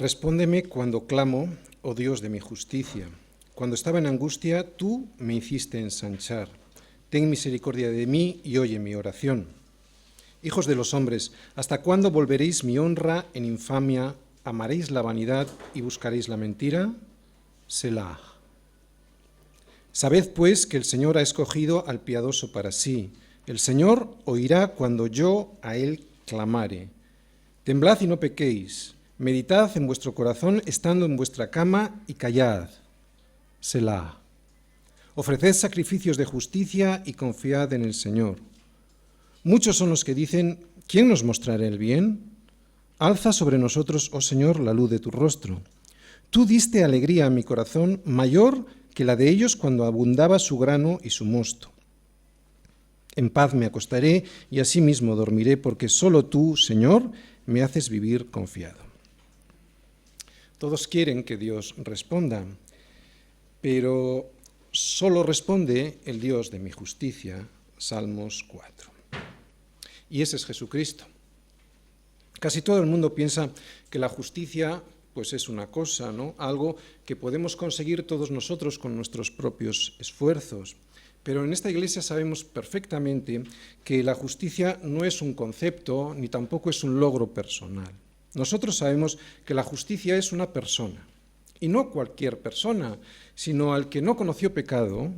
Respóndeme cuando clamo, oh Dios de mi justicia. Cuando estaba en angustia, tú me hiciste ensanchar. Ten misericordia de mí y oye mi oración. Hijos de los hombres, ¿hasta cuándo volveréis mi honra en infamia? ¿Amaréis la vanidad y buscaréis la mentira? Selah. Sabed, pues, que el Señor ha escogido al piadoso para sí. El Señor oirá cuando yo a él clamare. Temblad y no pequéis. Meditad en vuestro corazón estando en vuestra cama y callad. Selah. Ofreced sacrificios de justicia y confiad en el Señor. Muchos son los que dicen, ¿quién nos mostrará el bien? Alza sobre nosotros, oh Señor, la luz de tu rostro. Tú diste alegría a mi corazón mayor que la de ellos cuando abundaba su grano y su mosto. En paz me acostaré y asimismo dormiré, porque solo tú, Señor, me haces vivir confiado. Todos quieren que Dios responda, pero solo responde el Dios de mi justicia, Salmos 4. Y ese es Jesucristo. Casi todo el mundo piensa que la justicia pues es una cosa, ¿no? Algo que podemos conseguir todos nosotros con nuestros propios esfuerzos. Pero en esta iglesia sabemos perfectamente que la justicia no es un concepto ni tampoco es un logro personal. Nosotros sabemos que la justicia es una persona, y no cualquier persona, sino al que no conoció pecado,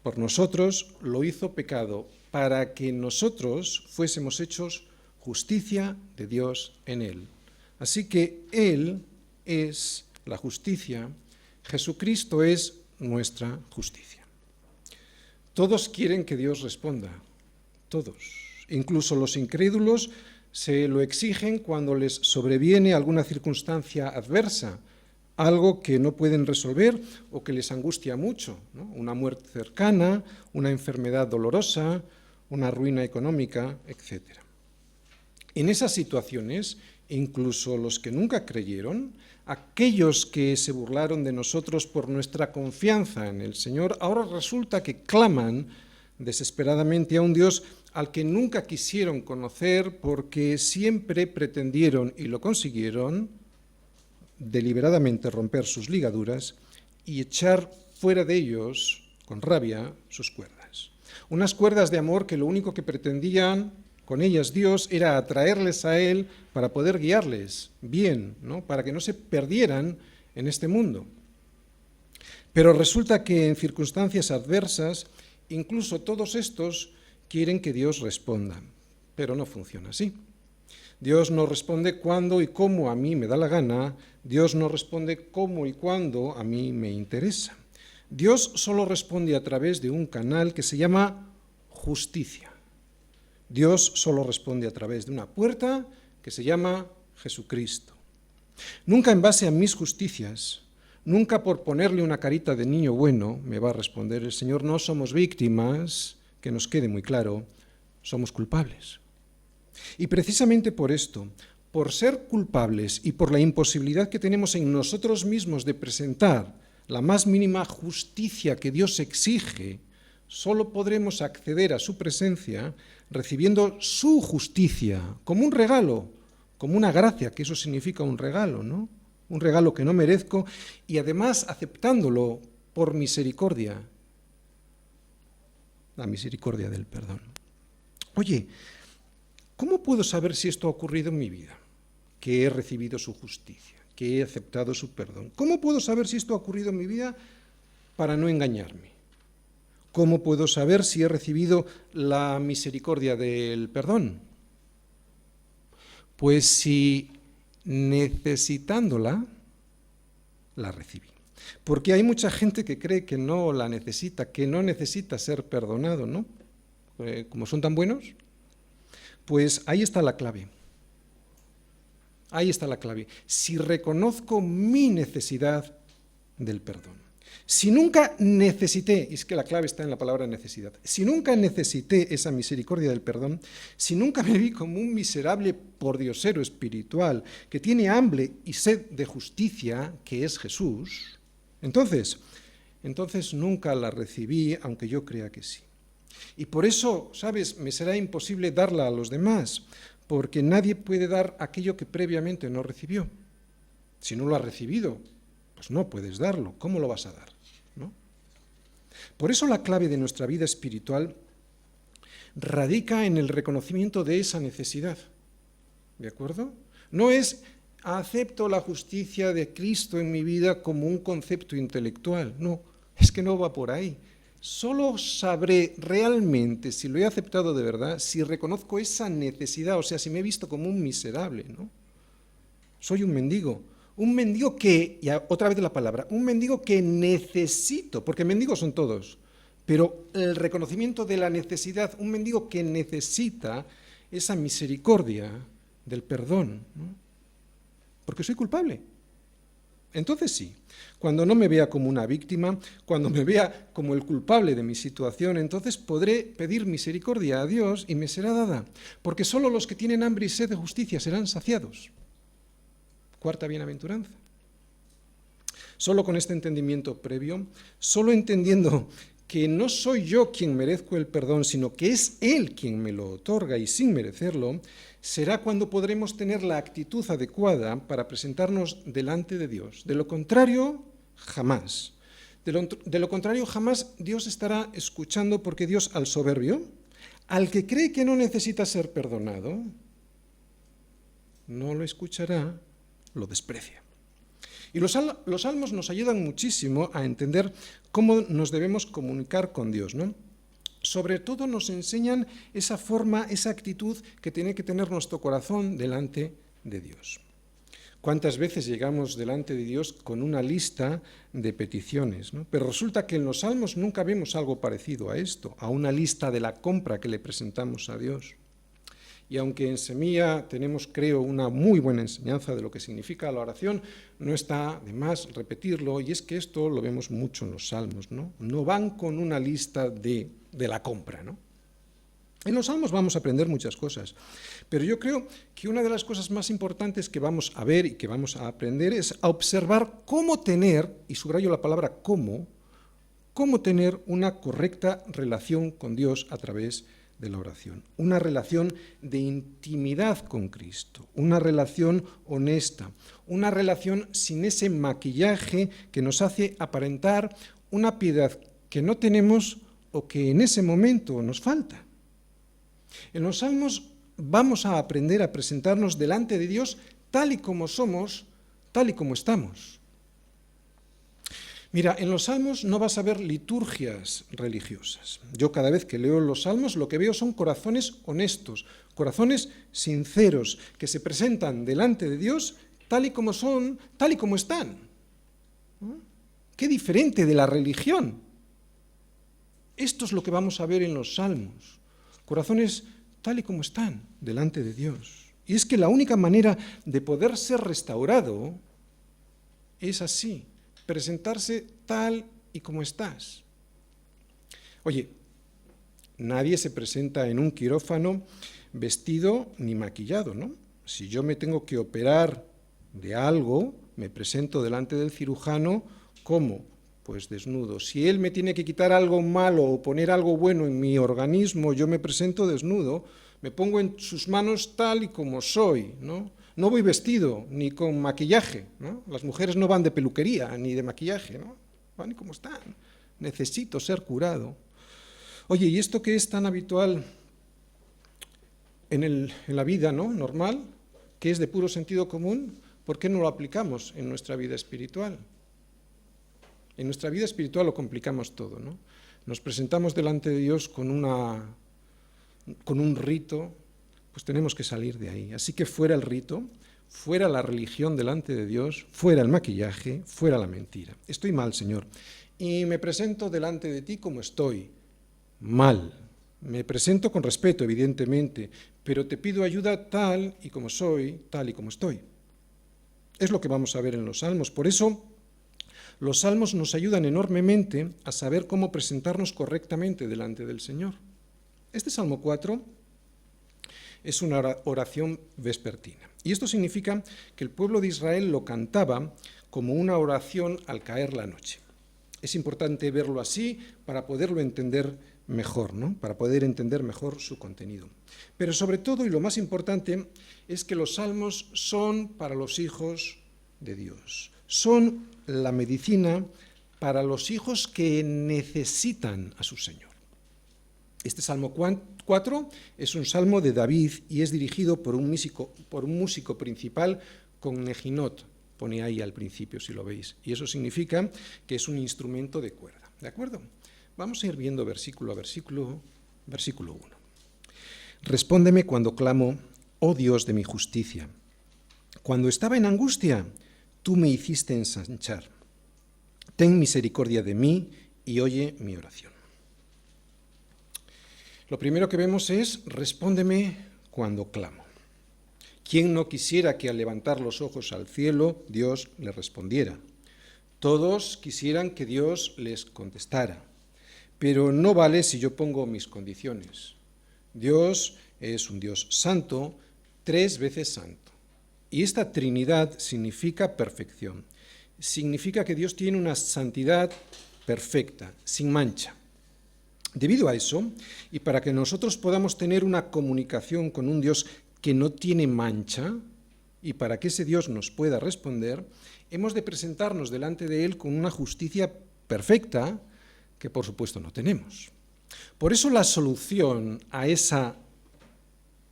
por nosotros lo hizo pecado, para que nosotros fuésemos hechos justicia de Dios en él. Así que Él es la justicia, Jesucristo es nuestra justicia. Todos quieren que Dios responda, todos. Incluso los incrédulos se lo exigen cuando les sobreviene alguna circunstancia adversa, algo que no pueden resolver o que les angustia mucho, ¿no? Una muerte cercana, una enfermedad dolorosa, una ruina económica, etc. En esas situaciones, incluso los que nunca creyeron, aquellos que se burlaron de nosotros por nuestra confianza en el Señor, ahora resulta que claman desesperadamente a un Dios al que nunca quisieron conocer porque siempre pretendieron, y lo consiguieron, deliberadamente romper sus ligaduras y echar fuera de ellos, con rabia, sus cuerdas. Unas cuerdas de amor que lo único que pretendían con ellas Dios era atraerles a Él para poder guiarles bien, ¿no? Para que no se perdieran en este mundo. Pero resulta que en circunstancias adversas, incluso todos estos quieren que Dios responda, pero no funciona así. Dios no responde cuando y cómo a mí me da la gana, Dios no responde cómo y cuándo a mí me interesa. Dios solo responde a través de un canal que se llama justicia. Dios solo responde a través de una puerta que se llama Jesucristo. Nunca en base a mis justicias, nunca por ponerle una carita de niño bueno, me va a responder el Señor. No somos víctimas, que nos quede muy claro, somos culpables. Y precisamente por esto, por ser culpables y por la imposibilidad que tenemos en nosotros mismos de presentar la más mínima justicia que Dios exige, solo podremos acceder a su presencia recibiendo su justicia como un regalo, como una gracia, que eso significa un regalo, ¿no? Un regalo que no merezco y además aceptándolo por misericordia, la misericordia del perdón. Oye, ¿cómo puedo saber si esto ha ocurrido en mi vida? Que he recibido su justicia, que he aceptado su perdón. ¿Cómo puedo saber si esto ha ocurrido en mi vida para no engañarme? ¿Cómo puedo saber si he recibido la misericordia del perdón? Pues si necesitándola, la recibí. Porque hay mucha gente que cree que no la necesita, que no necesita ser perdonado, ¿no? Como son tan buenos, pues ahí está la clave. Ahí está la clave. Si reconozco mi necesidad del perdón. Si nunca necesité, y es que la clave está en la palabra necesidad, si nunca necesité esa misericordia del perdón, si nunca me vi como un miserable pordiosero espiritual que tiene hambre y sed de justicia, que es Jesús, entonces nunca la recibí, aunque yo crea que sí. Y por eso, ¿sabes?, me será imposible darla a los demás, porque nadie puede dar aquello que previamente no recibió. Si no lo has recibido, pues no puedes darlo. ¿Cómo lo vas a dar? ¿No? Por eso la clave de nuestra vida espiritual radica en el reconocimiento de esa necesidad. ¿De acuerdo? No es acepto la justicia de Cristo en mi vida como un concepto intelectual. No, es que no va por ahí. Solo sabré realmente si lo he aceptado de verdad si reconozco esa necesidad, o sea, si me he visto como un miserable, ¿no? Soy un mendigo que, y otra vez la palabra, un mendigo que necesito, porque mendigos son todos, pero el reconocimiento de la necesidad, un mendigo que necesita esa misericordia del perdón, ¿no? Porque soy culpable. Entonces sí, cuando no me vea como una víctima, cuando me vea como el culpable de mi situación, entonces podré pedir misericordia a Dios y me será dada, porque solo los que tienen hambre y sed de justicia serán saciados. Cuarta bienaventuranza. Solo con este entendimiento previo, solo entendiendo que no soy yo quien merezco el perdón, sino que es Él quien me lo otorga y sin merecerlo, será cuando podremos tener la actitud adecuada para presentarnos delante de Dios. De lo contrario, jamás. De lo contrario, jamás Dios estará escuchando, porque Dios al soberbio, al que cree que no necesita ser perdonado, no lo escuchará, lo desprecia. Y los salmos nos ayudan muchísimo a entender cómo nos debemos comunicar con Dios, ¿no? Sobre todo nos enseñan esa forma, esa actitud que tiene que tener nuestro corazón delante de Dios. ¿Cuántas veces llegamos delante de Dios con una lista de peticiones, ¿no? Pero resulta que en los salmos nunca vemos algo parecido a esto, a una lista de la compra que le presentamos a Dios. Y aunque en Semilla tenemos, creo, una muy buena enseñanza de lo que significa la oración, no está de más repetirlo, y es que esto lo vemos mucho en los salmos, ¿no? No van con una lista de la compra, ¿no? En los salmos vamos a aprender muchas cosas, pero yo creo que una de las cosas más importantes que vamos a ver y que vamos a aprender es a observar cómo tener, y subrayo la palabra cómo tener una correcta relación con Dios a través de la oración, una relación de intimidad con Cristo, una relación honesta, una relación sin ese maquillaje que nos hace aparentar una piedad que no tenemos o que en ese momento nos falta. En los salmos vamos a aprender a presentarnos delante de Dios tal y como somos, tal y como estamos. Mira, en los salmos no vas a ver liturgias religiosas. Yo cada vez que leo los salmos lo que veo son corazones honestos, corazones sinceros, que se presentan delante de Dios tal y como son, tal y como están. ¿No? Qué diferente de la religión. Esto es lo que vamos a ver en los salmos. Corazones tal y como están delante de Dios. Y es que la única manera de poder ser restaurado es así, presentarse tal y como estás. Oye, nadie se presenta en un quirófano vestido ni maquillado, ¿no? Si yo me tengo que operar de algo, me presento delante del cirujano, ¿cómo? Pues desnudo. Si él me tiene que quitar algo malo o poner algo bueno en mi organismo, yo me presento desnudo, me pongo en sus manos tal y como soy, ¿no? No voy vestido ni con maquillaje, ¿no? Las mujeres no van de peluquería ni de maquillaje, ¿no? Van como están. Necesito ser curado. Oye, ¿y esto que es tan habitual en la vida, ¿no? Normal, que es de puro sentido común, ¿por qué no lo aplicamos en nuestra vida espiritual? En nuestra vida espiritual lo complicamos todo, ¿no? Nos presentamos delante de Dios con un rito, pues tenemos que salir de ahí. Así que fuera el rito, fuera la religión delante de Dios, fuera el maquillaje, fuera la mentira. Estoy mal, Señor, y me presento delante de ti como estoy, mal. Me presento con respeto, evidentemente, pero te pido ayuda tal y como soy, tal y como estoy. Es lo que vamos a ver en los salmos. Por eso, los salmos nos ayudan enormemente a saber cómo presentarnos correctamente delante del Señor. Este Salmo 4 es una oración vespertina. Y esto significa que el pueblo de Israel lo cantaba como una oración al caer la noche. Es importante verlo así para poderlo entender mejor, ¿no? Para poder entender mejor su contenido. Pero sobre todo, y lo más importante, es que los salmos son para los hijos de Dios. Son la medicina para los hijos que necesitan a su Señor. Este Salmo 4 es un salmo de David y es dirigido por un músico principal con Neginot, pone ahí al principio si lo veis, y eso significa que es un instrumento de cuerda, ¿de acuerdo? Vamos a ir viendo versículo a versículo. Versículo 1. Respóndeme cuando clamo, oh Dios de mi justicia. Cuando estaba en angustia, tú me hiciste ensanchar. Ten misericordia de mí y oye mi oración. Lo primero que vemos es, respóndeme cuando clamo. ¿Quién no quisiera que al levantar los ojos al cielo, Dios le respondiera? Todos quisieran que Dios les contestara, pero no vale si yo pongo mis condiciones. Dios es un Dios santo, 3 veces santo. Y esta Trinidad significa perfección. Significa que Dios tiene una santidad perfecta, sin mancha. Debido a eso, y para que nosotros podamos tener una comunicación con un Dios que no tiene mancha, y para que ese Dios nos pueda responder, hemos de presentarnos delante de Él con una justicia perfecta, que por supuesto no tenemos. Por eso la solución a esa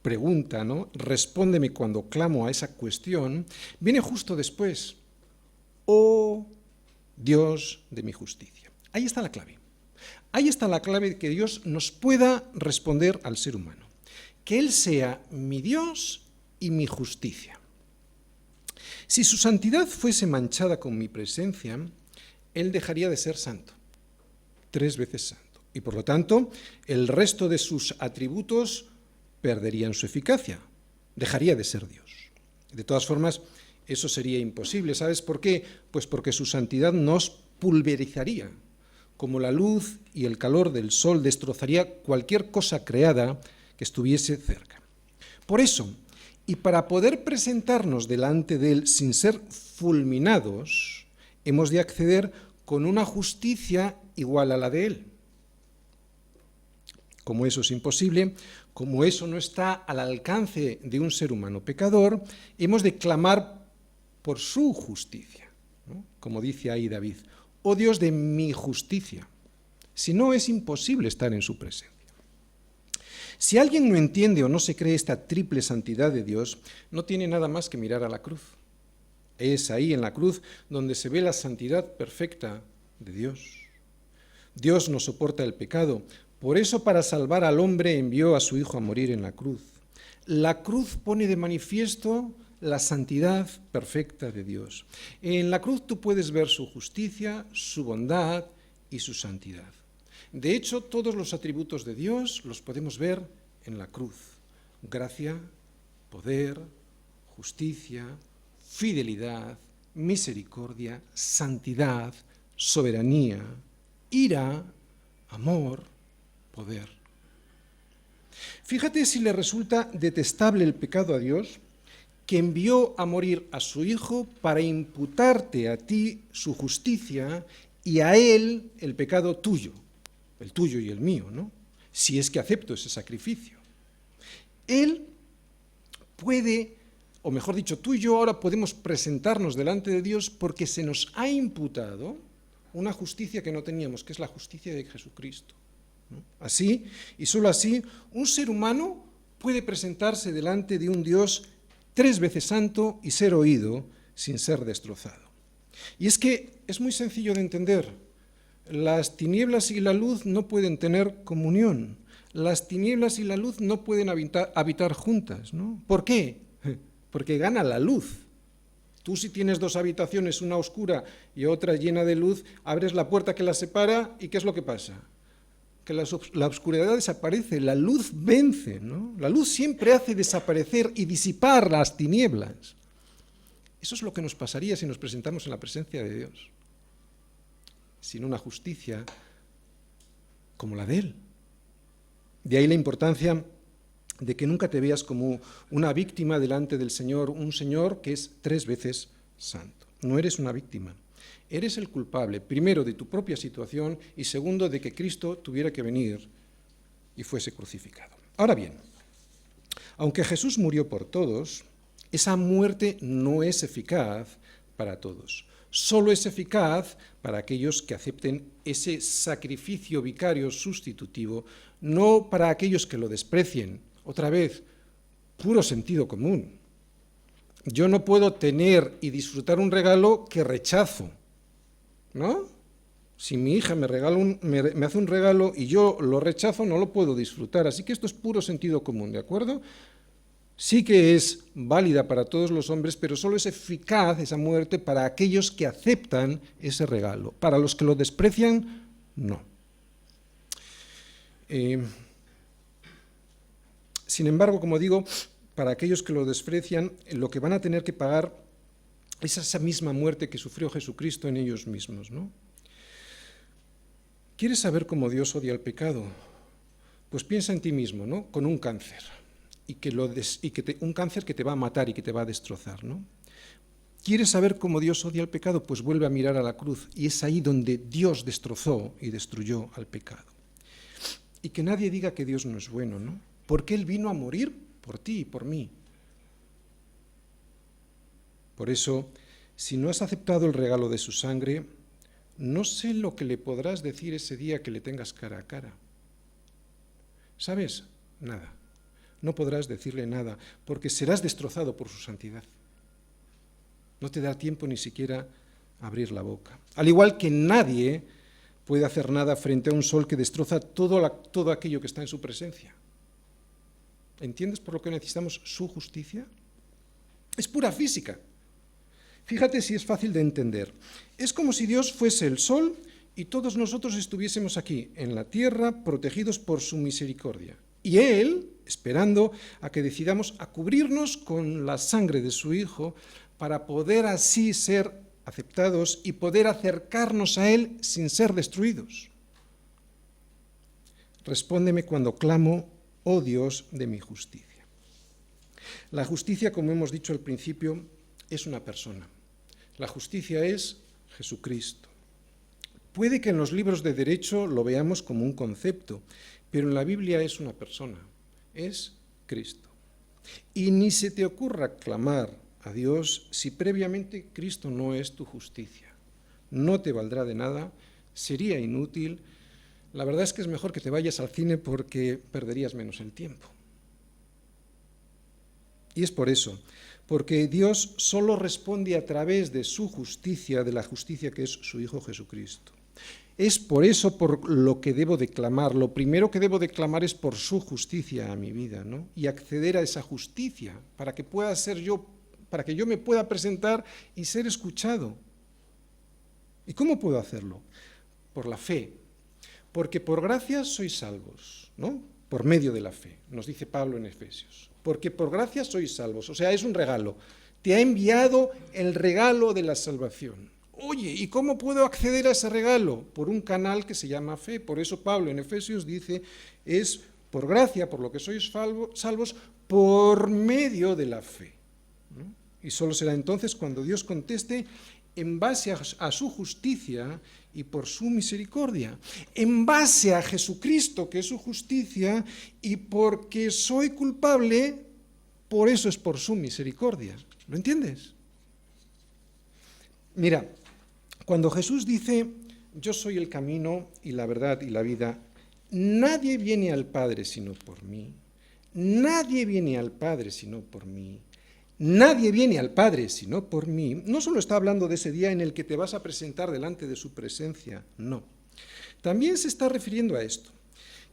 pregunta, ¿no? Respóndeme cuando clamo a esa cuestión, viene justo después. Oh Dios de mi justicia. Ahí está la clave. Ahí está la clave de que Dios nos pueda responder al ser humano. Que Él sea mi Dios y mi justicia. Si su santidad fuese manchada con mi presencia, Él dejaría de ser santo, 3 veces santo. Y por lo tanto, el resto de sus atributos perderían su eficacia, dejaría de ser Dios. De todas formas, eso sería imposible. ¿Sabes por qué? Pues porque su santidad nos pulverizaría, como la luz y el calor del sol destrozaría cualquier cosa creada que estuviese cerca. Por eso, y para poder presentarnos delante de Él sin ser fulminados, hemos de acceder con una justicia igual a la de Él. Como eso es imposible, como eso no está al alcance de un ser humano pecador, hemos de clamar por su justicia, ¿no? Como dice ahí David, oh Dios de mi justicia. Si no, es imposible estar en su presencia. Si alguien no entiende o no se cree esta triple santidad de Dios, no tiene nada más que mirar a la cruz. Es ahí en la cruz donde se ve la santidad perfecta de Dios. Dios no soporta el pecado, por eso para salvar al hombre envió a su Hijo a morir en la cruz. La cruz pone de manifiesto la santidad perfecta de Dios. En la cruz tú puedes ver su justicia, su bondad y su santidad. De hecho, todos los atributos de Dios los podemos ver en la cruz. Gracia, poder, justicia, fidelidad, misericordia, santidad, soberanía, ira, amor, poder. Fíjate si le resulta detestable el pecado a Dios, que envió a morir a su Hijo para imputarte a ti su justicia y a Él el pecado tuyo, el tuyo y el mío, ¿no? Si es que acepto ese sacrificio. Él puede, o mejor dicho, tú y yo ahora podemos presentarnos delante de Dios porque se nos ha imputado una justicia que no teníamos, que es la justicia de Jesucristo, ¿no? Así, y solo así, un ser humano puede presentarse delante de un Dios 3 veces santo y ser oído sin ser destrozado. Y es que es muy sencillo de entender. Las tinieblas y la luz no pueden tener comunión. Las tinieblas y la luz no pueden habitar juntas, ¿no? ¿Por qué? Porque gana la luz. Tú si tienes 2 habitaciones, una oscura y otra llena de luz, abres la puerta que las separa y ¿qué es lo que pasa? Que la oscuridad desaparece, la luz vence, ¿no? La luz siempre hace desaparecer y disipar las tinieblas. Eso es lo que nos pasaría si nos presentamos en la presencia de Dios, sin una justicia como la de Él. De ahí la importancia de que nunca te veas como una víctima delante del Señor, un Señor que es 3 veces santo. No eres una víctima. Eres el culpable, primero, de tu propia situación y segundo, de que Cristo tuviera que venir y fuese crucificado. Ahora bien, aunque Jesús murió por todos, esa muerte no es eficaz para todos. Solo es eficaz para aquellos que acepten ese sacrificio vicario sustitutivo, no para aquellos que lo desprecien. Otra vez, puro sentido común. Yo no puedo tener y disfrutar un regalo que rechazo, ¿no? Si mi hija me hace un regalo y yo lo rechazo, no lo puedo disfrutar. Así que esto es puro sentido común, ¿de acuerdo? Sí que es válida para todos los hombres, pero solo es eficaz esa muerte para aquellos que aceptan ese regalo. Para los que lo desprecian, no. Sin embargo, como digo, para aquellos que lo desprecian, lo que van a tener que pagar es esa misma muerte que sufrió Jesucristo en ellos mismos, ¿no? ¿Quieres saber cómo Dios odia el pecado? Pues piensa en ti mismo, ¿no? Con un cáncer. Un cáncer que te va a matar y que te va a destrozar, ¿no? ¿Quieres saber cómo Dios odia el pecado? Pues vuelve a mirar a la cruz, y es ahí donde Dios destrozó y destruyó al pecado. Y que nadie diga que Dios no es bueno, ¿no? Porque Él vino a morir por ti y por mí. Por eso, si no has aceptado el regalo de su sangre, no sé lo que le podrás decir ese día que le tengas cara a cara. ¿Sabes? Nada. No podrás decirle nada, porque serás destrozado por su santidad. No te da tiempo ni siquiera a abrir la boca. Al igual que nadie puede hacer nada frente a un sol que destroza todo aquello que está en su presencia. ¿Entiendes por lo que necesitamos su justicia? Es pura física. Fíjate si es fácil de entender. Es como si Dios fuese el sol y todos nosotros estuviésemos aquí, en la tierra, protegidos por su misericordia. Y Él, esperando a que decidamos a cubrirnos con la sangre de su Hijo, para poder así ser aceptados y poder acercarnos a Él sin ser destruidos. Respóndeme cuando clamo, oh Dios de mi justicia. La justicia, como hemos dicho al principio, es una persona. La justicia es Jesucristo. Puede que en los libros de derecho lo veamos como un concepto, pero en la Biblia es una persona, es Cristo. Y ni se te ocurra clamar a Dios si previamente Cristo no es tu justicia. No te valdrá de nada, sería inútil. La verdad es que es mejor que te vayas al cine porque perderías menos el tiempo. Y es por eso, porque Dios solo responde a través de su justicia, de la justicia que es su Hijo Jesucristo. Es por eso por lo que debo de clamar. Lo primero que debo de clamar es por su justicia a mi vida, ¿no? Y acceder a esa justicia para que pueda ser yo, para que yo me pueda presentar y ser escuchado. ¿Y cómo puedo hacerlo? Por la fe. Porque por gracia sois salvos, ¿no? Por medio de la fe, nos dice Pablo en Efesios. Porque por gracia sois salvos, o sea, es un regalo. Te ha enviado el regalo de la salvación. Oye, ¿y cómo puedo acceder a ese regalo? Por un canal que se llama fe. Por eso Pablo en Efesios dice, es por gracia, por lo que sois salvos, por medio de la fe, ¿no? Y solo será entonces cuando Dios conteste en base a su justicia y por su misericordia, en base a Jesucristo, que es su justicia, y porque soy culpable, por eso es por su misericordia. ¿Lo entiendes? Mira, cuando Jesús dice, yo soy el camino y la verdad y la vida, nadie viene al Padre sino por mí, nadie viene al Padre sino por mí, nadie viene al Padre sino por mí, no solo está hablando de ese día en el que te vas a presentar delante de su presencia, no. También se está refiriendo a esto,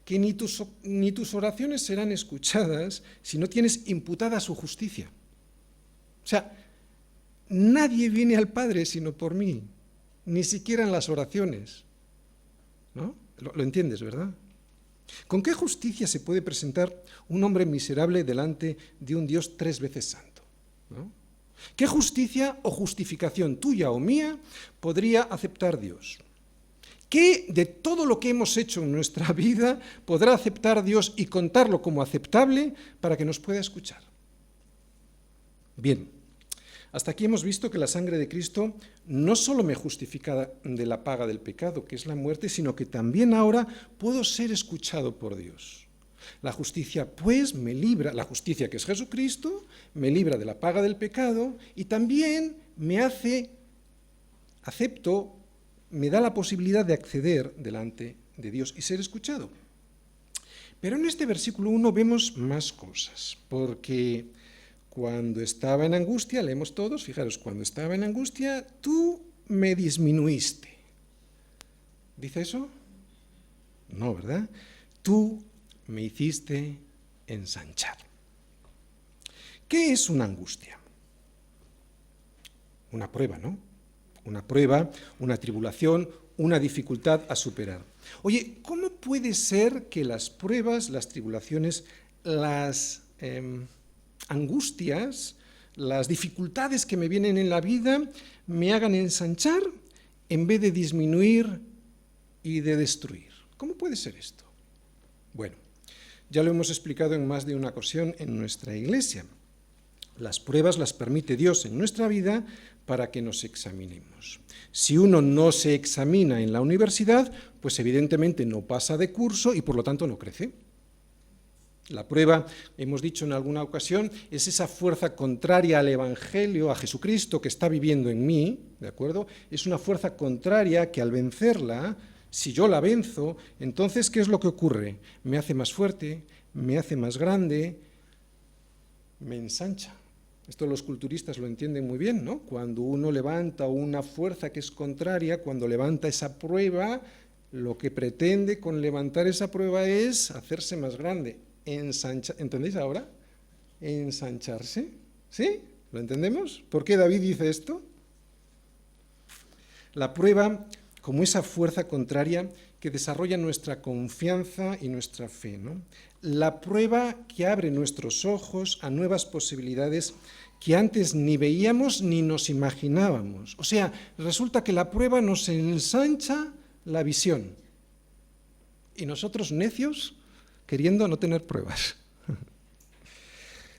que ni tus oraciones serán escuchadas si no tienes imputada su justicia. O sea, nadie viene al Padre sino por mí, ni siquiera en las oraciones, ¿no? Lo entiendes, ¿verdad? ¿Con qué justicia se puede presentar un hombre miserable delante de un Dios 3 veces santo, ¿no? ¿Qué justicia o justificación tuya o mía podría aceptar Dios? ¿Qué de todo lo que hemos hecho en nuestra vida podrá aceptar Dios y contarlo como aceptable para que nos pueda escuchar? Bien, hasta aquí hemos visto que la sangre de Cristo no solo me justifica de la paga del pecado, que es la muerte, sino que también ahora puedo ser escuchado por Dios. La justicia, pues, me libra, la justicia que es Jesucristo, me libra de la paga del pecado y también me hace acepto, me da la posibilidad de acceder delante de Dios y ser escuchado. Pero en este versículo 1 vemos más cosas, porque cuando estaba en angustia, leemos todos, fijaros, cuando estaba en angustia, tú me disminuiste. ¿Dice eso? No, ¿verdad? Tú me hiciste ensanchar. ¿Qué es una angustia? Una prueba, ¿no? Una prueba, una tribulación, una dificultad a superar. Oye, ¿cómo puede ser que las pruebas, las tribulaciones, las angustias, las dificultades que me vienen en la vida me hagan ensanchar en vez de disminuir y de destruir? ¿Cómo puede ser esto? Bueno, ya lo hemos explicado en más de una ocasión en nuestra iglesia. Las pruebas las permite Dios en nuestra vida para que nos examinemos. Si uno no se examina en la universidad, pues evidentemente no pasa de curso y por lo tanto no crece. La prueba, hemos dicho en alguna ocasión, es esa fuerza contraria al Evangelio, a Jesucristo que está viviendo en mí, ¿de acuerdo? Es una fuerza contraria que al vencerla, si yo la venzo, entonces, ¿qué es lo que ocurre? Me hace más fuerte, me hace más grande, me ensancha. Esto los culturistas lo entienden muy bien, ¿no? Cuando uno levanta una fuerza que es contraria, cuando levanta esa prueba, lo que pretende con levantar esa prueba es hacerse más grande, ¿entendéis ahora? Ensancharse, ¿sí? ¿Lo entendemos? ¿Por qué David dice esto? La prueba como esa fuerza contraria que desarrolla nuestra confianza y nuestra fe, ¿no? La prueba que abre nuestros ojos a nuevas posibilidades que antes ni veíamos ni nos imaginábamos. O sea, resulta que la prueba nos ensancha la visión. Y nosotros, necios, queriendo no tener pruebas.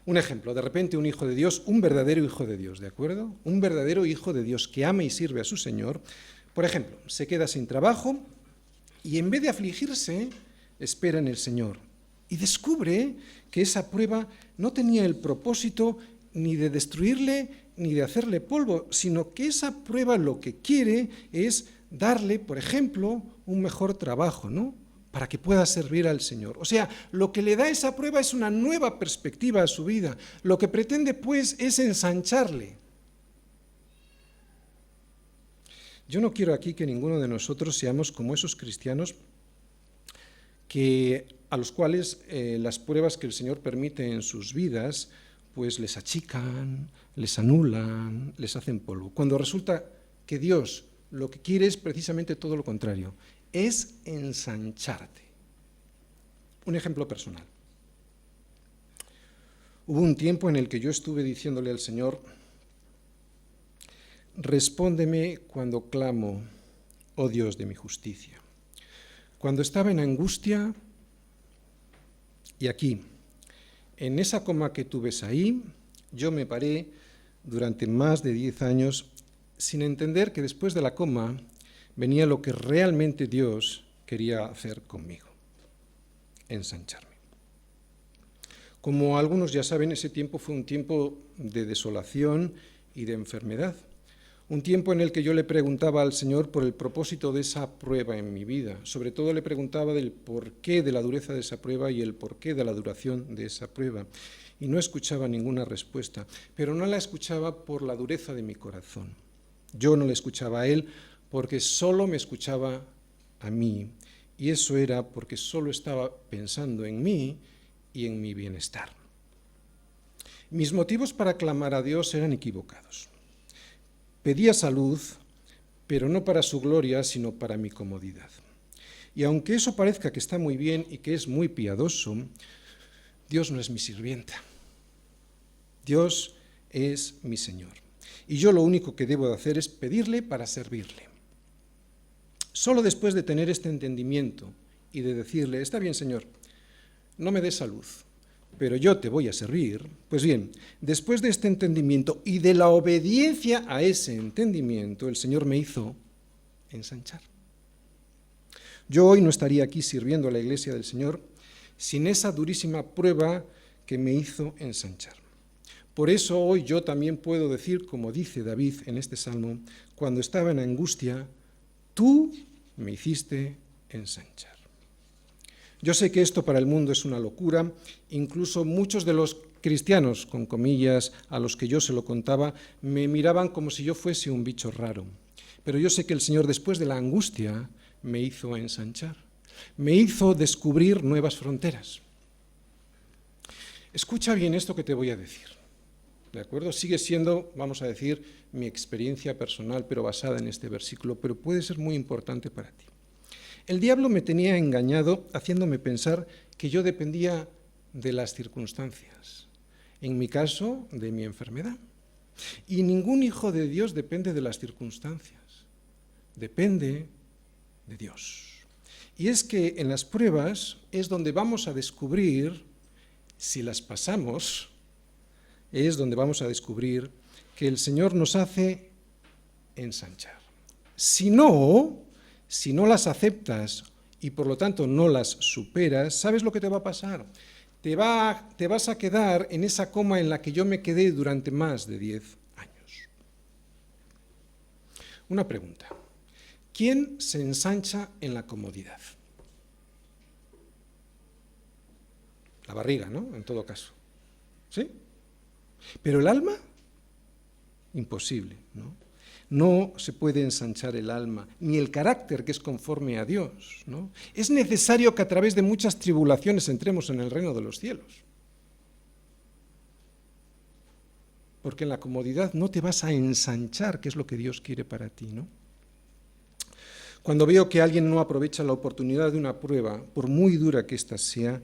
Un ejemplo, de repente un hijo de Dios, un verdadero hijo de Dios, ¿de acuerdo? Un verdadero hijo de Dios que ama y sirve a su Señor, por ejemplo, se queda sin trabajo y en vez de afligirse, espera en el Señor. Y descubre que esa prueba no tenía el propósito ni de destruirle ni de hacerle polvo, sino que esa prueba lo que quiere es darle, por ejemplo, un mejor trabajo, ¿no? Para que pueda servir al Señor. O sea, lo que le da esa prueba es una nueva perspectiva a su vida. Lo que pretende, pues, es ensancharle. Yo no quiero aquí que ninguno de nosotros seamos como esos cristianos a los cuales las pruebas que el Señor permite en sus vidas, pues les achican, les anulan, les hacen polvo. Cuando resulta que Dios lo que quiere es precisamente todo lo contrario, es ensancharte. Un ejemplo personal. Hubo un tiempo en el que yo estuve diciéndole al Señor: respóndeme cuando clamo, oh Dios de mi justicia. Cuando estaba en angustia, y aquí, en esa coma que tú ves ahí, yo me paré durante más de 10 años sin entender que después de la coma venía lo que realmente Dios quería hacer conmigo, ensancharme. Como algunos ya saben, ese tiempo fue un tiempo de desolación y de enfermedad. Un tiempo en el que yo le preguntaba al Señor por el propósito de esa prueba en mi vida. Sobre todo le preguntaba del porqué de la dureza de esa prueba y el porqué de la duración de esa prueba. Y no escuchaba ninguna respuesta, pero no la escuchaba por la dureza de mi corazón. Yo no le escuchaba a Él porque solo me escuchaba a mí. Y eso era porque solo estaba pensando en mí y en mi bienestar. Mis motivos para clamar a Dios eran equivocados. Pedía salud, pero no para su gloria, sino para mi comodidad. Y aunque eso parezca que está muy bien y que es muy piadoso, Dios no es mi sirvienta. Dios es mi Señor. Y yo lo único que debo de hacer es pedirle para servirle. Solo después de tener este entendimiento y de decirle: está bien, Señor, no me des salud, pero yo te voy a servir. Pues bien, después de este entendimiento y de la obediencia a ese entendimiento, el Señor me hizo ensanchar. Yo hoy no estaría aquí sirviendo a la iglesia del Señor sin esa durísima prueba que me hizo ensanchar. Por eso hoy yo también puedo decir, como dice David en este salmo: cuando estaba en angustia, tú me hiciste ensanchar. Yo sé que esto para el mundo es una locura, incluso muchos de los cristianos, con comillas, a los que yo se lo contaba, me miraban como si yo fuese un bicho raro. Pero yo sé que el Señor, después de la angustia, me hizo ensanchar, me hizo descubrir nuevas fronteras. Escucha bien esto que te voy a decir, ¿de acuerdo? Sigue siendo, vamos a decir, mi experiencia personal, pero basada en este versículo, pero puede ser muy importante para ti. El diablo me tenía engañado haciéndome pensar que yo dependía de las circunstancias, en mi caso, de mi enfermedad. Y ningún hijo de Dios depende de las circunstancias, depende de Dios. Y es que en las pruebas es donde vamos a descubrir, si las pasamos, es donde vamos a descubrir que el Señor nos hace ensanchar. Si no las aceptas y por lo tanto no las superas, ¿sabes lo que te va a pasar? Te vas a quedar en esa coma en la que yo me quedé durante más de 10 años. Una pregunta. ¿Quién se ensancha en la comodidad? La barriga, ¿no? En todo caso. ¿Sí? Pero el alma, imposible, ¿no? No se puede ensanchar el alma, ni el carácter que es conforme a Dios, ¿no? Es necesario que a través de muchas tribulaciones entremos en el reino de los cielos. Porque en la comodidad no te vas a ensanchar, que es lo que Dios quiere para ti, ¿no? Cuando veo que alguien no aprovecha la oportunidad de una prueba, por muy dura que ésta sea,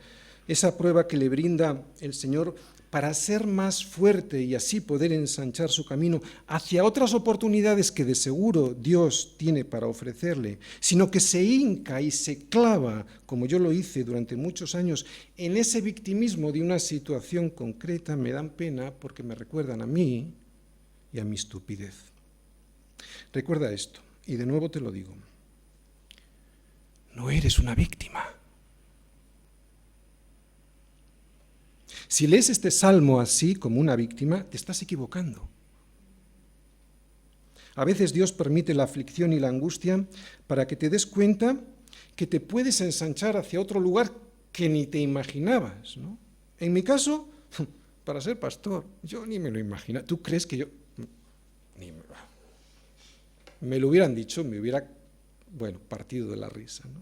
esa prueba que le brinda el Señor para ser más fuerte y así poder ensanchar su camino hacia otras oportunidades que de seguro Dios tiene para ofrecerle, sino que se hinca y se clava, como yo lo hice durante muchos años, en ese victimismo de una situación concreta, me dan pena porque me recuerdan a mí y a mi estupidez. Recuerda esto, y de nuevo te lo digo, no eres una víctima. Si lees este salmo así, como una víctima, te estás equivocando. A veces Dios permite la aflicción y la angustia para que te des cuenta que te puedes ensanchar hacia otro lugar que ni te imaginabas, ¿no? En mi caso, para ser pastor, yo ni me lo imaginaba. ¿Tú crees que yo...? Ni me lo hubieran dicho, me hubiera, partido de la risa, ¿no?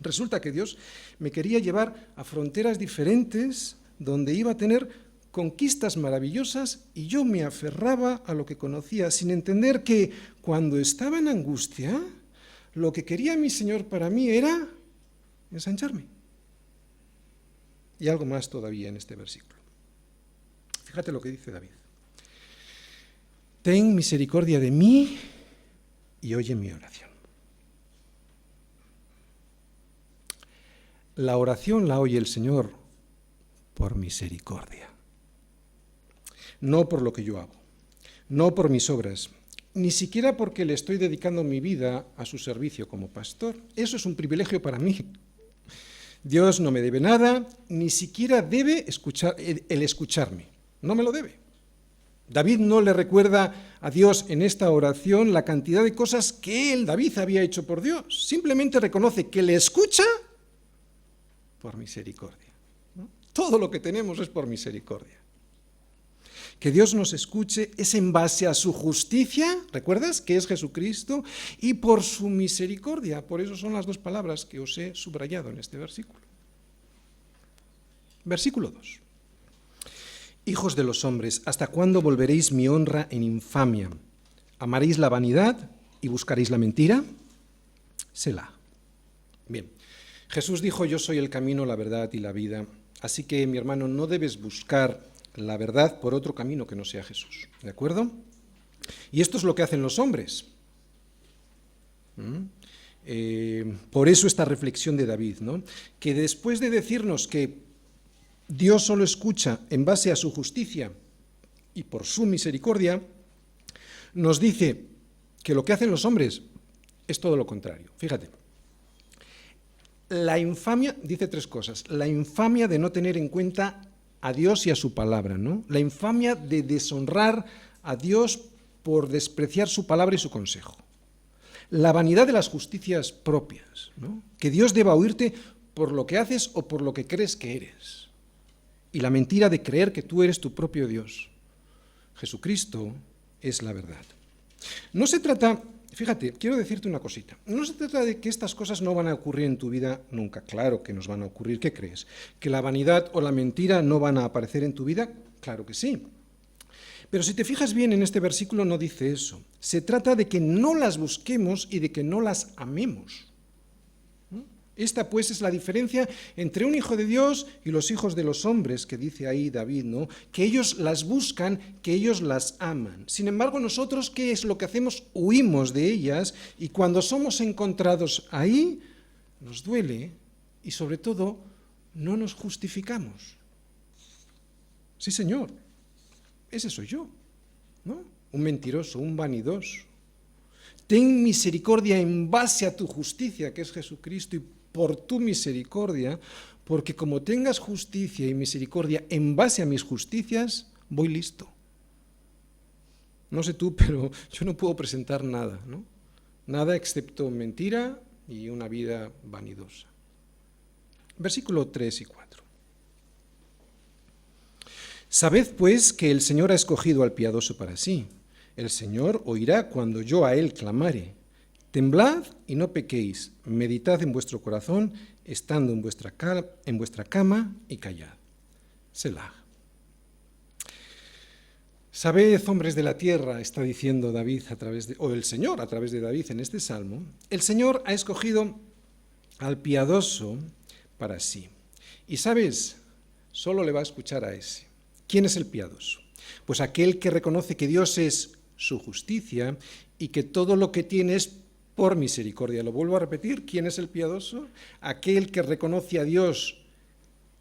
Resulta que Dios me quería llevar a fronteras diferentes donde iba a tener conquistas maravillosas y yo me aferraba a lo que conocía sin entender que cuando estaba en angustia, lo que quería mi Señor para mí era ensancharme. Y algo más todavía en este versículo. Fíjate lo que dice David. Ten misericordia de mí y oye mi oración. La oración la oye el Señor por misericordia. No por lo que yo hago, no por mis obras, ni siquiera porque le estoy dedicando mi vida a su servicio como pastor. Eso es un privilegio para mí. Dios no me debe nada, ni siquiera debe escucharme. No me lo debe. David no le recuerda a Dios en esta oración la cantidad de cosas que David, había hecho por Dios. Simplemente reconoce que le escucha por misericordia, ¿no? Todo lo que tenemos es por misericordia. Que Dios nos escuche es en base a su justicia, ¿recuerdas? Que es Jesucristo, y por su misericordia. Por eso son las dos palabras que os he subrayado en este versículo. Versículo 2. Hijos de los hombres, ¿hasta cuándo volveréis mi honra en infamia? ¿Amaréis la vanidad y buscaréis la mentira? Selah. Bien, Jesús dijo, yo soy el camino, la verdad y la vida. Así que, mi hermano, no debes buscar la verdad por otro camino que no sea Jesús, ¿de acuerdo? Y esto es lo que hacen los hombres. Por eso esta reflexión de David, ¿no? Que después de decirnos que Dios solo escucha en base a su justicia y por su misericordia, nos dice que lo que hacen los hombres es todo lo contrario. Fíjate. La infamia, dice tres cosas, la infamia de no tener en cuenta a Dios y a su palabra, ¿no? La infamia de deshonrar a Dios por despreciar su palabra y su consejo. La vanidad de las justicias propias, ¿no? Que Dios deba oírte por lo que haces o por lo que crees que eres. Y la mentira de creer que tú eres tu propio Dios. Jesucristo es la verdad. No se trata, fíjate, quiero decirte una cosita, no se trata de que estas cosas no van a ocurrir en tu vida nunca. Claro que nos van a ocurrir, ¿qué crees? ¿Que la vanidad o la mentira no van a aparecer en tu vida? Claro que sí. Pero si te fijas bien en este versículo no dice eso. Se trata de que no las busquemos y de que no las amemos. Esta pues es la diferencia entre un hijo de Dios y los hijos de los hombres, que dice ahí David, ¿no? Que ellos las buscan, que ellos las aman. Sin embargo, nosotros, ¿qué es lo que hacemos? Huimos de ellas y cuando somos encontrados ahí, nos duele y sobre todo no nos justificamos. Sí, Señor. Ese soy yo, ¿no? Un mentiroso, un vanidoso. Ten misericordia en base a tu justicia, que es Jesucristo, y por tu misericordia, porque como tengas justicia y misericordia en base a mis justicias, voy listo. No sé tú, pero yo no puedo presentar nada, ¿no? Nada excepto mentira y una vida vanidosa. Versículo 3 y 4. Sabed, pues, que el Señor ha escogido al piadoso para sí. El Señor oirá cuando yo a Él clamare. Temblad y no pequéis, meditad en vuestro corazón, estando en vuestra cama y callad. Selah. Sabed, hombres de la tierra, está diciendo David o el Señor a través de David en este salmo, el Señor ha escogido al piadoso para sí. Y sabes, solo le va a escuchar a ese. ¿Quién es el piadoso? Pues aquel que reconoce que Dios es su justicia y que todo lo que tiene es por misericordia. Lo vuelvo a repetir, ¿quién es el piadoso? Aquel que reconoce a Dios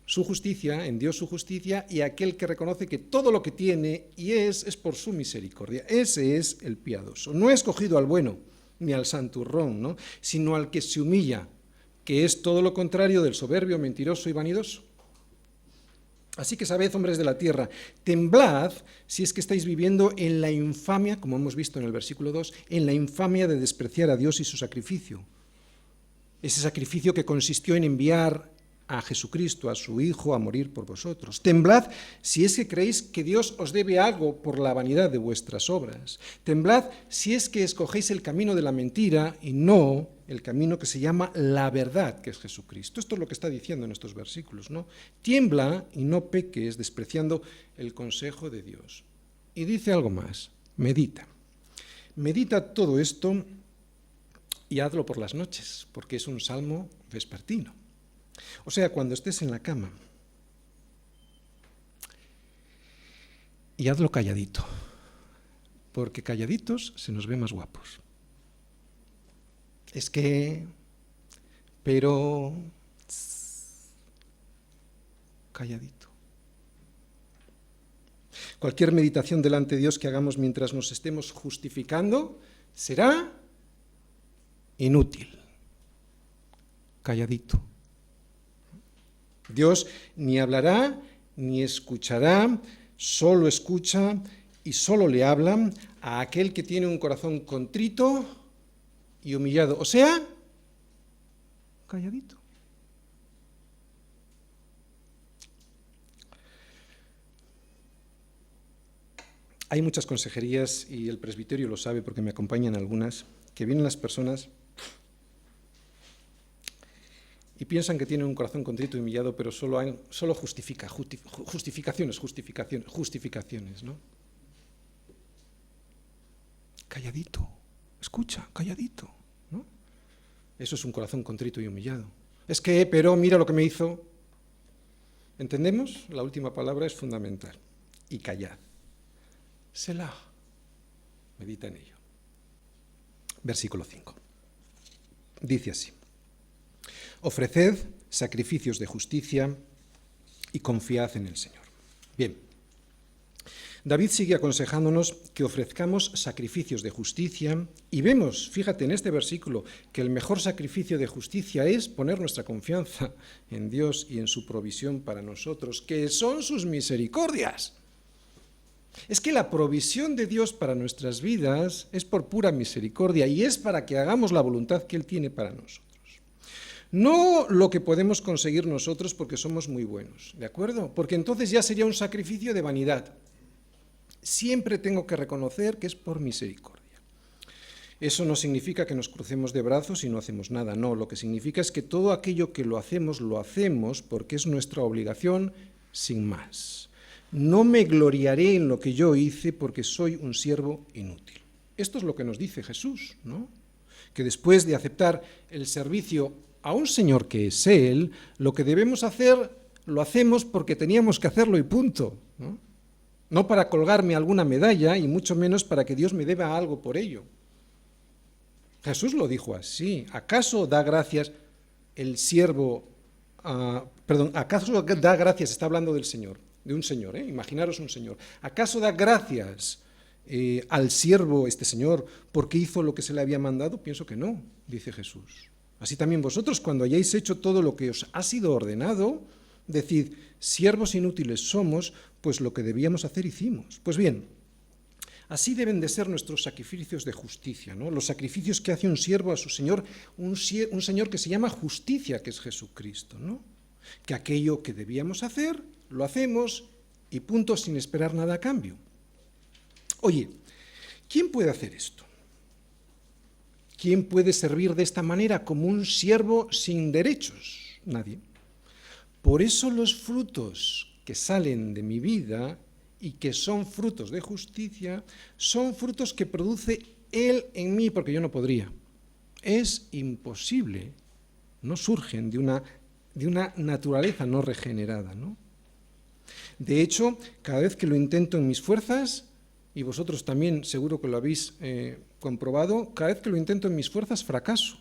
su justicia, en Dios su justicia, y aquel que reconoce que todo lo que tiene y es por su misericordia. Ese es el piadoso. No he escogido al bueno ni al santurrón, ¿no? Sino al que se humilla, que es todo lo contrario del soberbio, mentiroso y vanidoso. Así que sabed, hombres de la tierra, temblad si es que estáis viviendo en la infamia, como hemos visto en el versículo 2, en la infamia de despreciar a Dios y su sacrificio. Ese sacrificio que consistió en enviar a Jesucristo, a su Hijo, a morir por vosotros. Temblad si es que creéis que Dios os debe algo por la vanidad de vuestras obras. Temblad si es que escogéis el camino de la mentira y no el camino que se llama la verdad, que es Jesucristo. Esto es lo que está diciendo en estos versículos, ¿no? Tiembla y no peques, despreciando el consejo de Dios. Y dice algo más, medita. Medita todo esto y hazlo por las noches, porque es un salmo vespertino. O sea, cuando estés en la cama. Y hazlo calladito, porque calladitos se nos ve más guapos. Es que, pero, calladito. Cualquier meditación delante de Dios que hagamos mientras nos estemos justificando será inútil. Calladito. Dios ni hablará ni escuchará, solo escucha y solo le habla a aquel que tiene un corazón contrito y humillado, o sea, calladito. Hay muchas consejerías, y el presbiterio lo sabe porque me acompañan algunas, que vienen las personas y piensan que tienen un corazón contrito y humillado, pero solo justificaciones, ¿no? Calladito, escucha, calladito, ¿no? Eso es un corazón contrito y humillado. Es que, pero mira lo que me hizo. ¿Entendemos? La última palabra es fundamental. Y callad. Selah. Medita en ello. Versículo 5. Dice así. Ofreced sacrificios de justicia y confiad en el Señor. Bien, David sigue aconsejándonos que ofrezcamos sacrificios de justicia y vemos, fíjate en este versículo, que el mejor sacrificio de justicia es poner nuestra confianza en Dios y en su provisión para nosotros, que son sus misericordias. Es que la provisión de Dios para nuestras vidas es por pura misericordia y es para que hagamos la voluntad que Él tiene para nosotros. No lo que podemos conseguir nosotros porque somos muy buenos, ¿de acuerdo? Porque entonces ya sería un sacrificio de vanidad. Siempre tengo que reconocer que es por misericordia. Eso no significa que nos crucemos de brazos y no hacemos nada, no. Lo que significa es que todo aquello que lo hacemos porque es nuestra obligación sin más. No me gloriaré en lo que yo hice porque soy un siervo inútil. Esto es lo que nos dice Jesús, ¿no? Que después de aceptar el servicio a un Señor que es Él, lo que debemos hacer, lo hacemos porque teníamos que hacerlo y punto, ¿no? No para colgarme alguna medalla y mucho menos para que Dios me deba algo por ello. Jesús lo dijo así. ¿Acaso da gracias el siervo, acaso da gracias, está hablando del Señor, de un Señor, imaginaros un Señor, ¿acaso da gracias al siervo, este Señor, porque hizo lo que se le había mandado? Pienso que no, dice Jesús. Así también vosotros, cuando hayáis hecho todo lo que os ha sido ordenado, decid, siervos inútiles somos, pues lo que debíamos hacer hicimos. Pues bien, así deben de ser nuestros sacrificios de justicia, ¿no? Los sacrificios que hace un siervo a su Señor, un Señor que se llama justicia, que es Jesucristo, ¿no? Que aquello que debíamos hacer, lo hacemos y punto, sin esperar nada a cambio. Oye, ¿quién puede hacer esto? ¿Quién puede servir de esta manera como un siervo sin derechos? Nadie. Por eso los frutos que salen de mi vida y que son frutos de justicia, son frutos que produce Él en mí, porque yo no podría. Es imposible, no surgen de una naturaleza no regenerada, ¿no? De hecho, cada vez que lo intento en mis fuerzas, y vosotros también seguro que lo habéis comprobado, cada vez que lo intento en mis fuerzas fracaso.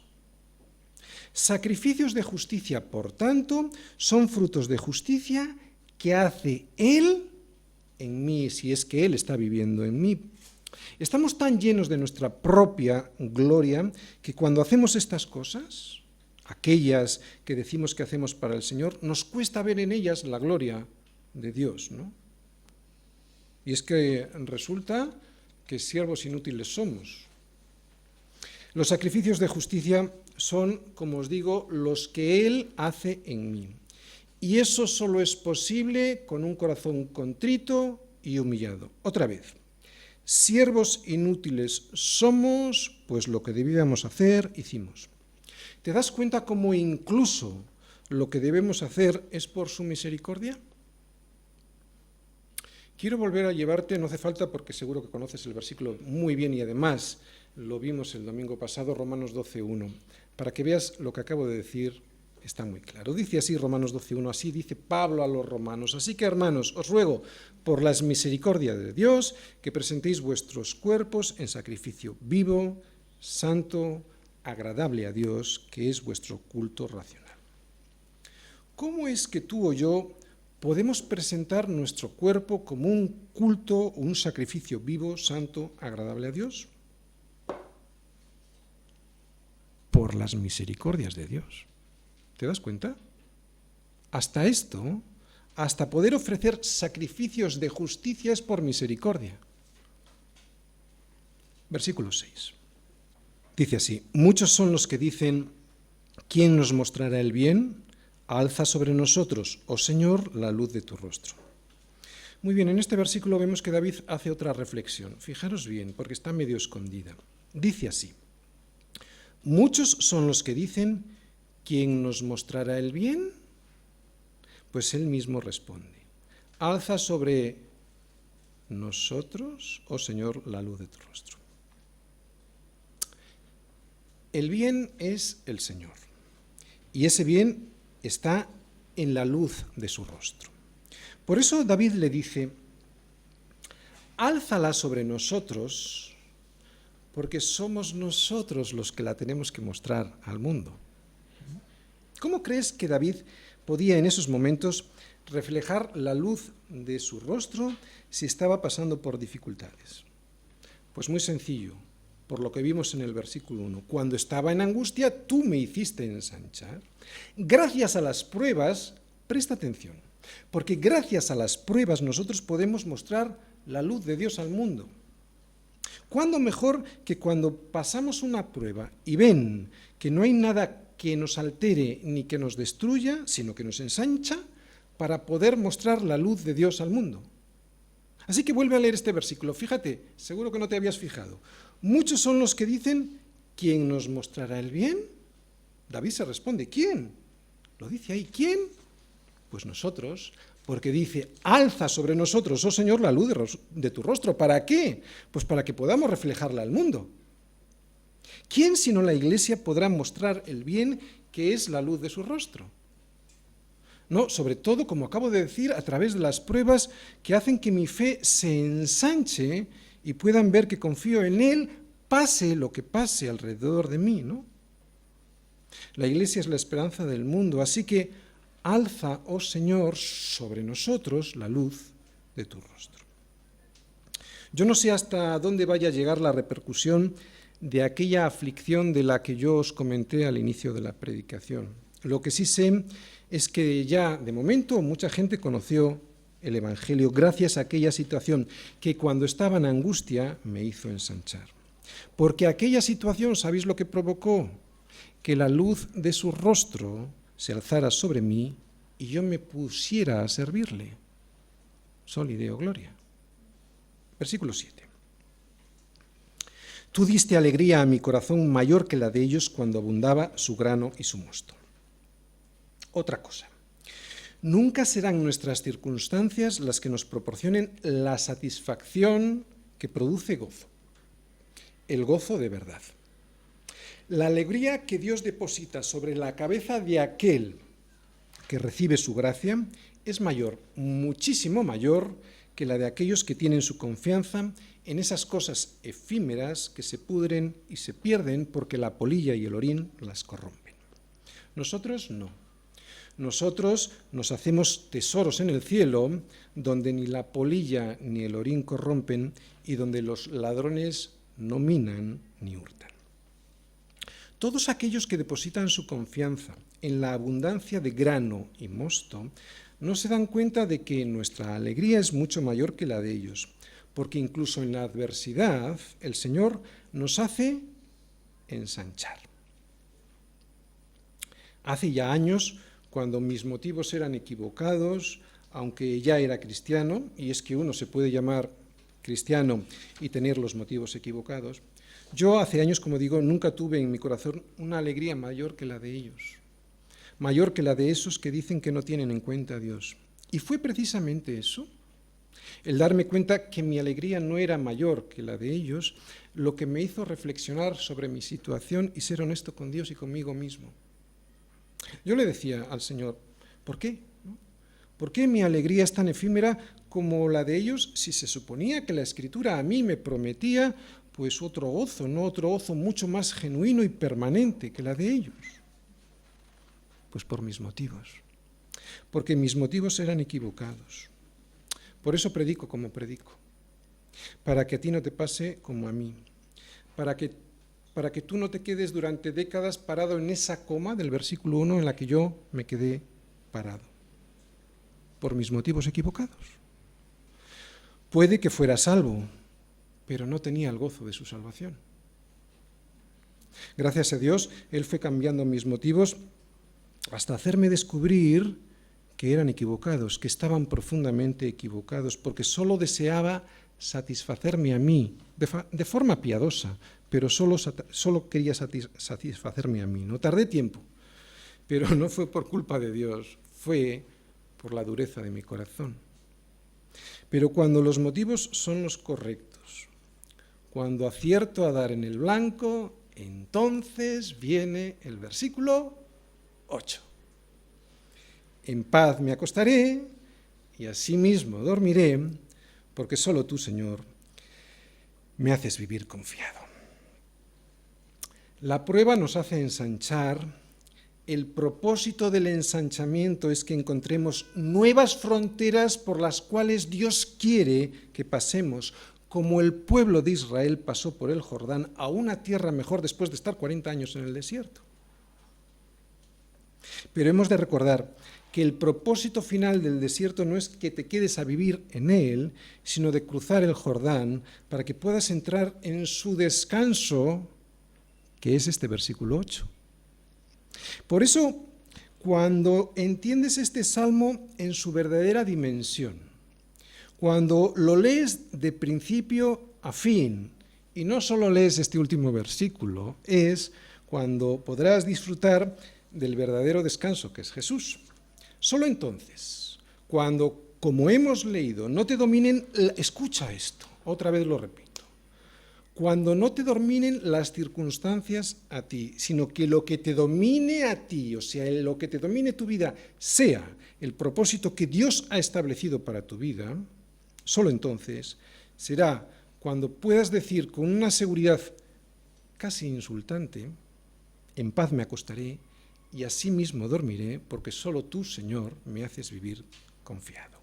Sacrificios de justicia, por tanto, son frutos de justicia que hace Él en mí, si es que Él está viviendo en mí. Estamos tan llenos de nuestra propia gloria que cuando hacemos estas cosas, aquellas que decimos que hacemos para el Señor, nos cuesta ver en ellas la gloria de Dios, ¿no? Y es que resulta que siervos inútiles somos. Los sacrificios de justicia son, como os digo, los que Él hace en mí. Y eso solo es posible con un corazón contrito y humillado. Otra vez, siervos inútiles somos, pues lo que debíamos hacer, hicimos. ¿Te das cuenta cómo incluso lo que debemos hacer es por su misericordia? Quiero volver a llevarte, no hace falta porque seguro que conoces el versículo muy bien y además lo vimos el domingo pasado, Romanos 12:1, para que veas lo que acabo de decir, está muy claro. Dice así Romanos 12:1, así dice Pablo a los romanos. Así que, hermanos, os ruego por las misericordias de Dios que presentéis vuestros cuerpos en sacrificio vivo, santo, agradable a Dios, que es vuestro culto racional. ¿Cómo es que tú o yo podemos presentar nuestro cuerpo como un culto, un sacrificio vivo, santo, agradable a Dios? Por las misericordias de Dios. ¿Te das cuenta? Hasta esto, hasta poder ofrecer sacrificios de justicia es por misericordia. Versículo 6. Dice así, muchos son los que dicen, ¿quién nos mostrará el bien? Alza sobre nosotros, oh Señor, la luz de tu rostro. Muy bien, en este versículo vemos que David hace otra reflexión. Fijaros bien, porque está medio escondida. Dice así, muchos son los que dicen, ¿quién nos mostrará el bien? Pues él mismo responde, alza sobre nosotros, oh Señor, la luz de tu rostro. El bien es el Señor, y ese bien está en la luz de su rostro. Por eso David le dice, álzala sobre nosotros, porque somos nosotros los que la tenemos que mostrar al mundo. ¿Cómo crees que David podía en esos momentos reflejar la luz de su rostro si estaba pasando por dificultades? Pues muy sencillo, por lo que vimos en el versículo 1. Cuando estaba en angustia, tú me hiciste ensanchar. Gracias a las pruebas, presta atención, Porque gracias a las pruebas nosotros podemos mostrar la luz de Dios al mundo. ¿Cuándo mejor que cuando pasamos una prueba y ven que no hay nada que nos altere ni que nos destruya, sino que nos ensancha para poder mostrar la luz de Dios al mundo? Así que vuelve a leer este versículo. Fíjate, seguro que no te habías fijado. Muchos son los que dicen, ¿quién nos mostrará el bien? David se responde, ¿quién? Lo dice ahí, ¿quién? Pues nosotros, porque dice, alza sobre nosotros, oh Señor, la luz de tu rostro. ¿Para qué? Pues para que podamos reflejarla al mundo. ¿Quién sino la Iglesia podrá mostrar el bien que es la luz de su rostro? No, sobre todo, como acabo de decir, a través de las pruebas que hacen que mi fe se ensanche y puedan ver que confío en Él, pase lo que pase alrededor de mí, ¿no? La Iglesia es la esperanza del mundo, así que alza, oh Señor, sobre nosotros la luz de tu rostro. Yo no sé hasta dónde vaya a llegar la repercusión de aquella aflicción de la que yo os comenté al inicio de la predicación. Lo que sí sé es que ya, de momento, mucha gente conoció el Evangelio gracias a aquella situación que cuando estaba en angustia me hizo ensanchar. Porque aquella situación, ¿sabéis lo que provocó? Que la luz de su rostro se alzara sobre mí y yo me pusiera a servirle. Soli Deo Gloria. Versículo 7. Tú diste alegría a mi corazón mayor que la de ellos cuando abundaba su grano y su mosto. Otra cosa. Nunca serán nuestras circunstancias las que nos proporcionen la satisfacción que produce gozo. El gozo de verdad. La alegría que Dios deposita sobre la cabeza de aquel que recibe su gracia es mayor, muchísimo mayor, que la de aquellos que tienen su confianza en esas cosas efímeras que se pudren y se pierden porque la polilla y el orín las corrompen. Nosotros no. Nosotros nos hacemos tesoros en el cielo, donde ni la polilla ni el orín corrompen y donde los ladrones no minan ni hurtan. Todos aquellos que depositan su confianza en la abundancia de grano y mosto no se dan cuenta de que nuestra alegría es mucho mayor que la de ellos, porque incluso en la adversidad el Señor nos hace ensanchar. Hace ya años, cuando mis motivos eran equivocados, aunque ya era cristiano, y es que uno se puede llamar cristiano y tener los motivos equivocados, yo hace años, como digo, nunca tuve en mi corazón una alegría mayor que la de ellos, mayor que la de esos que dicen que no tienen en cuenta a Dios. Y fue precisamente eso, el darme cuenta que mi alegría no era mayor que la de ellos, lo que me hizo reflexionar sobre mi situación y ser honesto con Dios y conmigo mismo. Yo le decía al Señor, ¿por qué? ¿Por qué mi alegría es tan efímera como la de ellos si se suponía que la Escritura a mí me prometía pues otro gozo, no otro gozo mucho más genuino y permanente que la de ellos? Pues por mis motivos, porque mis motivos eran equivocados. Por eso predico como predico, para que a ti no te pase como a mí, para que tú no te quedes durante décadas parado en esa coma del versículo 1 en la que yo me quedé parado, por mis motivos equivocados. Puede que fuera salvo, pero no tenía el gozo de su salvación. Gracias a Dios, Él fue cambiando mis motivos hasta hacerme descubrir que eran equivocados, que estaban profundamente equivocados, porque solo deseaba satisfacerme a mí, de forma piadosa, pero solo quería satisfacerme a mí. No tardé tiempo, pero no fue por culpa de Dios, fue por la dureza de mi corazón. Pero cuando los motivos son los correctos, cuando acierto a dar en el blanco, entonces viene el versículo 8. En paz me acostaré y asimismo dormiré, porque solo tú, Señor, me haces vivir confiado. La prueba nos hace ensanchar. El propósito del ensanchamiento es que encontremos nuevas fronteras por las cuales Dios quiere que pasemos, como el pueblo de Israel pasó por el Jordán a una tierra mejor después de estar 40 años en el desierto. Pero hemos de recordar que el propósito final del desierto no es que te quedes a vivir en él, sino de cruzar el Jordán para que puedas entrar en su descanso, que es este versículo 8. Por eso, cuando entiendes este salmo en su verdadera dimensión, cuando lo lees de principio a fin, y no solo lees este último versículo, es cuando podrás disfrutar del verdadero descanso, que es Jesús. Solo entonces, cuando, como hemos leído, no te dominen, escucha esto, otra vez lo repito, cuando no te dominen las circunstancias a ti, sino que lo que te domine a ti, o sea, lo que te domine tu vida, sea el propósito que Dios ha establecido para tu vida, solo entonces será cuando puedas decir con una seguridad casi insultante, en paz me acostaré y así mismo dormiré, porque solo tú, Señor, me haces vivir confiado.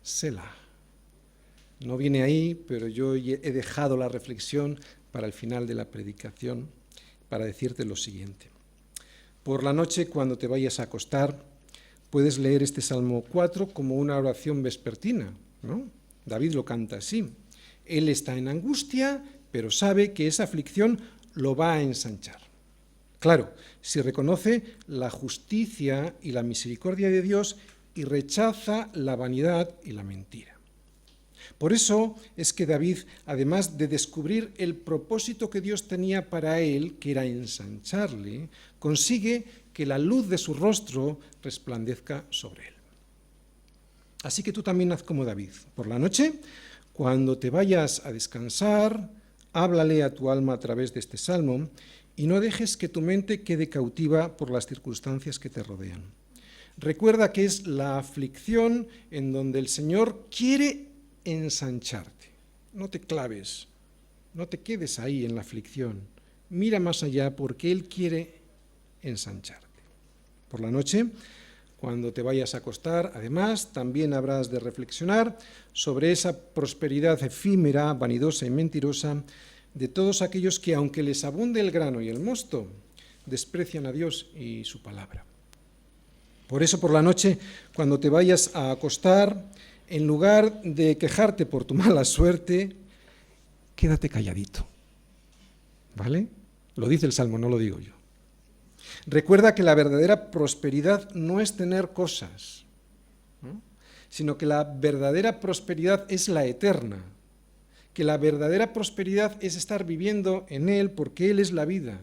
Selah. No viene ahí, pero yo he dejado la reflexión para el final de la predicación, para decirte lo siguiente. Por la noche, cuando te vayas a acostar, puedes leer este Salmo 4 como una oración vespertina, ¿no? David lo canta así. Él está en angustia, pero sabe que esa aflicción lo va a ensanchar. Claro, si reconoce la justicia y la misericordia de Dios y rechaza la vanidad y la mentira. Por eso es que David, además de descubrir el propósito que Dios tenía para él, que era ensancharle, consigue que la luz de su rostro resplandezca sobre él. Así que tú también haz como David. Por la noche, cuando te vayas a descansar, háblale a tu alma a través de este salmo y no dejes que tu mente quede cautiva por las circunstancias que te rodean. Recuerda que es la aflicción en donde el Señor quiere ensancharte. No te claves, no te quedes ahí en la aflicción. Mira más allá porque Él quiere ensancharte. Por la noche, cuando te vayas a acostar, además, también habrás de reflexionar sobre esa prosperidad efímera, vanidosa y mentirosa de todos aquellos que, aunque les abunde el grano y el mosto, desprecian a Dios y su palabra. Por eso, por la noche, cuando te vayas a acostar, en lugar de quejarte por tu mala suerte, quédate calladito. ¿Vale? Lo dice el Salmo, no lo digo yo. Recuerda que la verdadera prosperidad no es tener cosas, ¿no? Sino que la verdadera prosperidad es la eterna, que la verdadera prosperidad es estar viviendo en Él porque Él es la vida.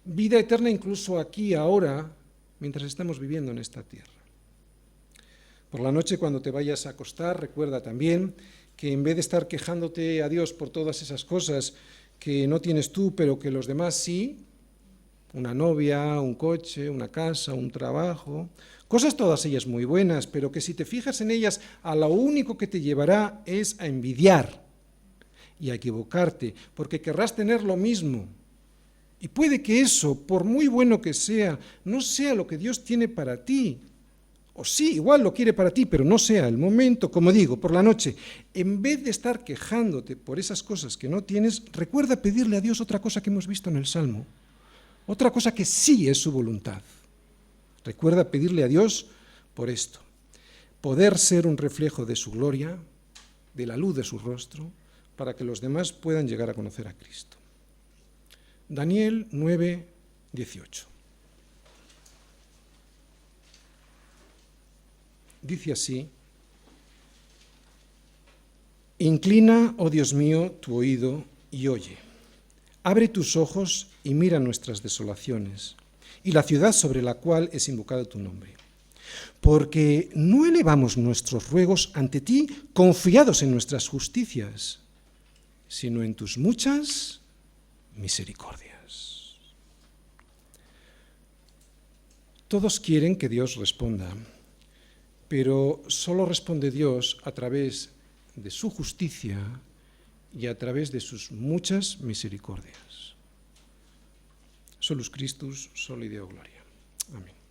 Vida eterna incluso aquí, ahora, mientras estamos viviendo en esta tierra. Por la noche, cuando te vayas a acostar, recuerda también que en vez de estar quejándote a Dios por todas esas cosas que no tienes tú, pero que los demás sí, una novia, un coche, una casa, un trabajo, cosas todas ellas muy buenas, pero que si te fijas en ellas, a lo único que te llevará es a envidiar y a equivocarte, porque querrás tener lo mismo. Y puede que eso, por muy bueno que sea, no sea lo que Dios tiene para ti. O sí, igual lo quiere para ti, pero no sea el momento. Como digo, por la noche, en vez de estar quejándote por esas cosas que no tienes, recuerda pedirle a Dios otra cosa que hemos visto en el Salmo. Otra cosa que sí es su voluntad. Recuerda pedirle a Dios por esto. Poder ser un reflejo de su gloria, de la luz de su rostro, para que los demás puedan llegar a conocer a Cristo. Daniel 9, 18. Dice así: Inclina, oh Dios mío, tu oído y oye. Abre tus ojos y mira nuestras desolaciones y la ciudad sobre la cual es invocado tu nombre. Porque no elevamos nuestros ruegos ante ti confiados en nuestras justicias, sino en tus muchas misericordias. Todos quieren que Dios responda, pero solo responde Dios a través de su justicia y a través de sus muchas misericordias. Solus Christus, soli Deo gloria. Amén.